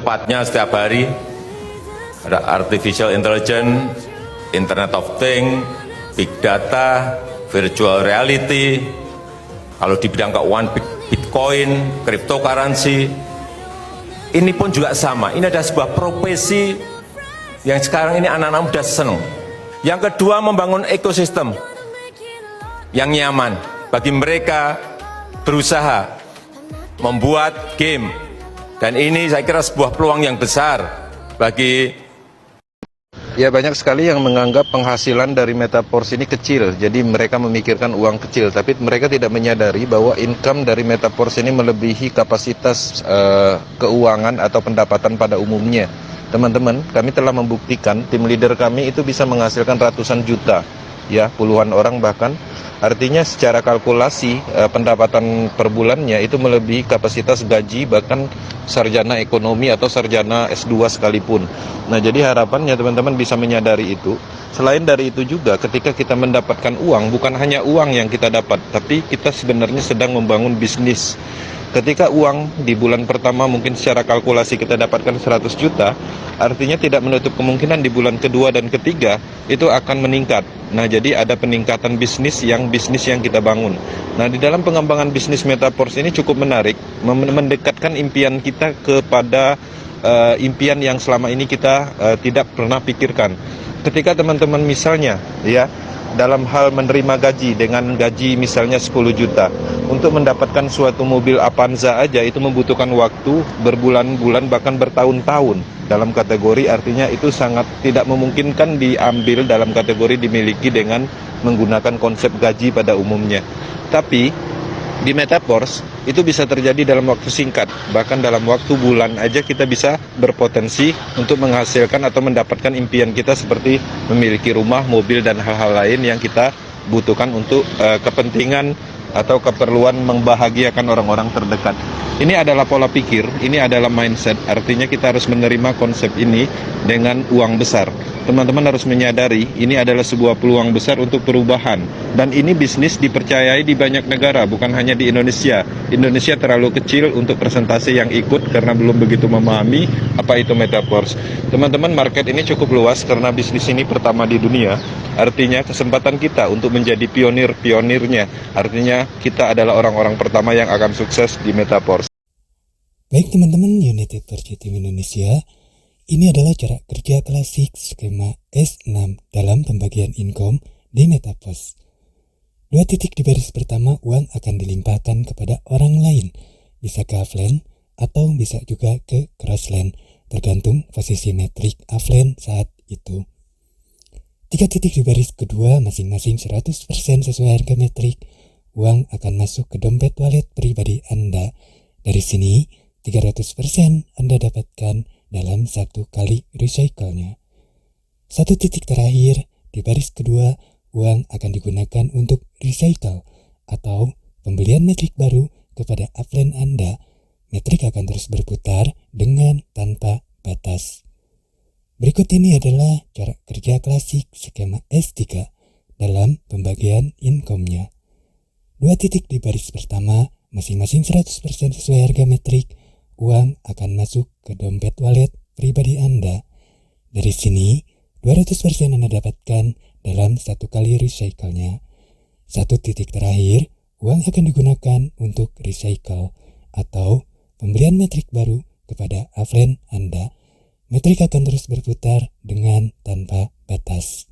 cepatnya setiap hari. Ada artificial intelligence, Internet of Things, big data, virtual reality. Kalau di bidang keuangan, Bitcoin, cryptocurrency, ini pun juga sama. Ini ada sebuah profesi yang sekarang ini anak-anak muda senang. Yang kedua, membangun ekosistem yang nyaman bagi mereka berusaha membuat game. Dan ini saya kira sebuah peluang yang besar bagi. Ya, banyak sekali yang menganggap penghasilan dari Metaverse ini kecil, jadi mereka memikirkan uang kecil, tapi mereka tidak menyadari bahwa income dari Metaverse ini melebihi kapasitas keuangan atau pendapatan pada umumnya. Teman-teman, kami telah membuktikan tim leader kami itu bisa menghasilkan ratusan juta, ya puluhan orang bahkan. Artinya secara kalkulasi pendapatan per bulannya itu melebihi kapasitas gaji bahkan sarjana ekonomi atau sarjana S2 sekalipun. Nah, jadi harapannya teman-teman bisa menyadari itu. Selain dari itu juga ketika kita mendapatkan uang, bukan hanya uang yang kita dapat, tapi kita sebenarnya sedang membangun bisnis. Ketika uang di bulan pertama mungkin secara kalkulasi kita dapatkan 100 juta, artinya tidak menutup kemungkinan di bulan kedua dan ketiga itu akan meningkat. Nah, jadi ada peningkatan bisnis yang kita bangun. Nah, di dalam pengembangan bisnis Metaverse ini cukup menarik, mendekatkan impian kita kepada impian yang selama ini kita tidak pernah pikirkan. Ketika teman-teman misalnya, ya, dalam hal menerima gaji dengan gaji misalnya 10 juta, untuk mendapatkan suatu mobil Avanza aja itu membutuhkan waktu berbulan-bulan bahkan bertahun-tahun. Dalam kategori artinya itu sangat tidak memungkinkan diambil dalam kategori dimiliki dengan menggunakan konsep gaji pada umumnya. Tapi di Metaverse itu bisa terjadi dalam waktu singkat, bahkan dalam waktu bulan aja kita bisa berpotensi untuk menghasilkan atau mendapatkan impian kita seperti memiliki rumah, mobil, dan hal-hal lain yang kita butuhkan untuk kepentingan atau keperluan membahagiakan orang-orang terdekat. Ini adalah pola pikir, ini adalah mindset, artinya kita harus menerima konsep ini dengan uang besar. Teman-teman harus menyadari ini adalah sebuah peluang besar untuk perubahan. Dan ini bisnis dipercayai di banyak negara, bukan hanya di Indonesia. Indonesia terlalu kecil untuk persentase yang ikut karena belum begitu memahami apa itu Metaverse. Teman-teman, market ini cukup luas karena bisnis ini pertama di dunia. Artinya kesempatan kita untuk menjadi pionirnya. Artinya kita adalah orang-orang pertama yang akan sukses di Metaverse. Baik teman-teman United Virtual Team Indonesia, ini adalah cara kerja klasik skema S6 dalam pembagian income di Metaverse. 2 titik di baris pertama, uang akan dilimpahkan kepada orang lain, bisa ke offline atau bisa juga ke crossline, tergantung posisi metrik offline saat itu. 3 titik di baris kedua, masing-masing 100% sesuai harga metrik, uang akan masuk ke dompet wallet pribadi Anda. Dari sini, 300% Anda dapatkan dalam 1 kali recycle-nya. 1 titik terakhir, di baris kedua, uang akan digunakan untuk recycle atau pembelian metrik baru kepada upline Anda. Metrik akan terus berputar dengan tanpa batas. Berikut ini adalah cara kerja klasik skema S3 dalam pembagian income-nya. 2 titik di baris pertama, masing-masing 100% sesuai harga metrik, uang akan masuk ke dompet wallet pribadi Anda. Dari sini, 200% Anda dapatkan dalam 1 kali recycle-nya. 1 titik terakhir, uang akan digunakan untuk recycle atau pembelian metrik baru kepada upline Anda. Metrik akan terus berputar dengan tanpa batas.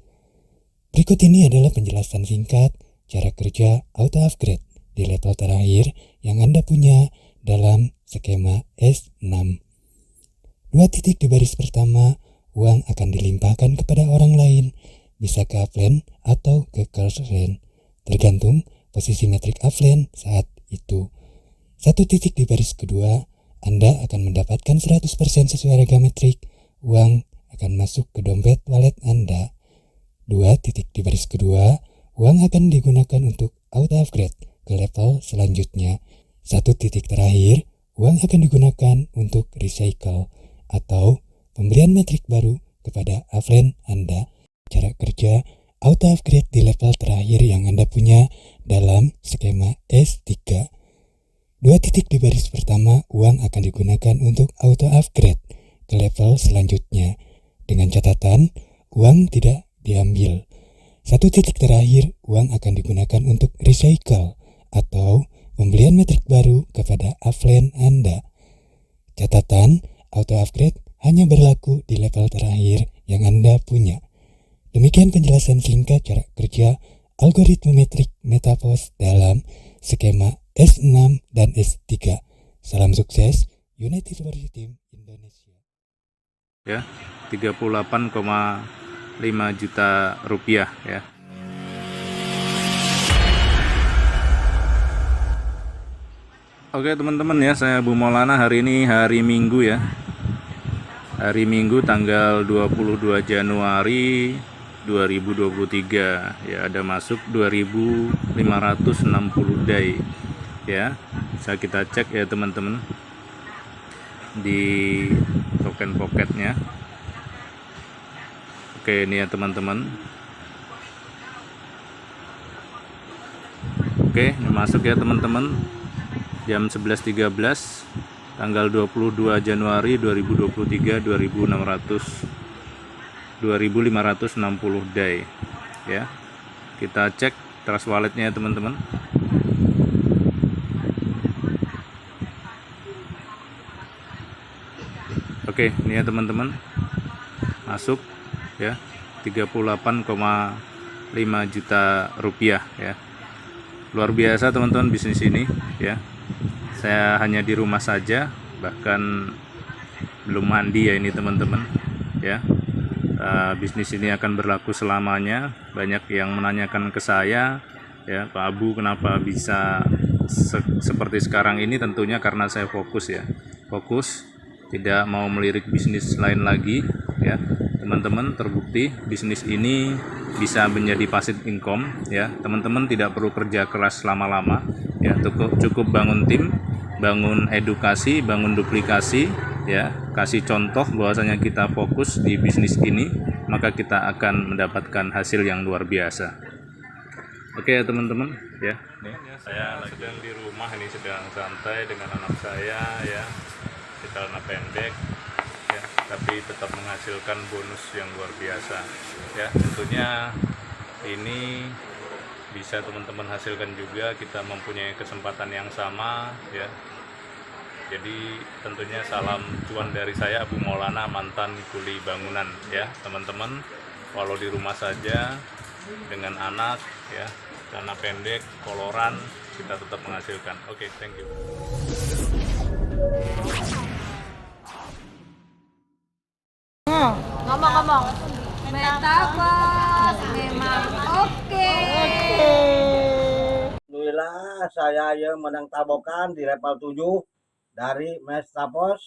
Berikut ini adalah penjelasan singkat cara kerja auto upgrade di level terakhir yang Anda punya dalam skema S6. 2 titik di baris pertama, uang akan dilimpahkan kepada orang lain, bisa ke upline atau ke crossline, tergantung posisi metrik upline saat itu. 1 titik di baris kedua, Anda akan mendapatkan 100% sesuai harga metrik, uang akan masuk ke dompet wallet Anda. 2 titik di baris kedua, uang akan digunakan untuk auto upgrade ke level selanjutnya. 1 titik terakhir, uang akan digunakan untuk recycle atau pembelian metrik baru kepada upline Anda. Cara kerja auto upgrade di level terakhir yang Anda punya dalam skema S3. 2 titik di baris pertama, uang akan digunakan untuk auto upgrade ke level selanjutnya. Dengan catatan, uang tidak diambil. Satu titik terakhir, uang akan digunakan untuk recycle atau pembelian metrik baru kepada upline Anda. Catatan, auto upgrade hanya berlaku di level terakhir yang Anda punya. Demikian penjelasan singkat cara kerja algoritma metrik MetaPOS dalam skema S6 dan S3. Salam sukses, United Versi Team Indonesia. Ya, 38,5 juta rupiah ya. Oke teman-teman ya, saya Bu Maulana. Hari ini hari Minggu ya. Hari Minggu tanggal 22 Januari 2023 ya, ada masuk 2560 day ya. Bisa kita cek ya teman-teman di token pocketnya. Oke, ini ya teman-teman. Oke, ini masuk ya teman-teman. Jam 11.13 tanggal 22 Januari 2023, 2560 day ya. Kita cek trust walletnya ya teman-teman. Oke, ini ya teman-teman, masuk ya 38,5 juta rupiah ya. Luar biasa teman-teman bisnis ini ya. Saya hanya di rumah saja, bahkan belum mandi ya ini teman-teman ya. Bisnis ini akan berlaku selamanya. Banyak yang menanyakan ke saya ya, Pak Abu kenapa bisa seperti sekarang ini? Tentunya karena saya fokus ya, fokus, tidak mau melirik bisnis lain lagi ya teman-teman. Terbukti bisnis ini bisa menjadi passive income ya. Teman-teman tidak perlu kerja keras lama-lama ya, cukup bangun tim, bangun edukasi, bangun duplikasi ya, kasih contoh bahwasanya kita fokus di bisnis ini, maka kita akan mendapatkan hasil yang luar biasa. Oke ya teman-teman ya, nih saya sedang di rumah ini, sedang santai dengan anak saya ya, di celana pendek ya, tapi tetap menghasilkan bonus yang luar biasa ya. Tentunya ini bisa teman-teman hasilkan juga, kita mempunyai kesempatan yang sama ya. Jadi tentunya salam cuan dari saya Abu Maulana, mantan kuli bangunan ya teman-teman. Walau di rumah saja dengan anak ya, celana pendek, koloran, kita tetap menghasilkan. Oke, thank you. Ngomong-ngomong, MetaPOS memang oke. Alhamdulillah saya ya menang tabokan di level 7 dari MetaPOS.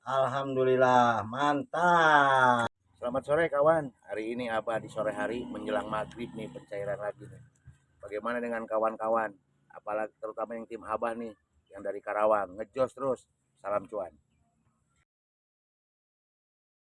Alhamdulillah mantap. Selamat sore kawan. Hari ini Abah di sore hari menjelang maghrib nih, pencairan lagi nih. Bagaimana dengan kawan-kawan? Apalagi terutama yang tim Abah nih yang dari Karawang, ngejos terus. Salam cuan.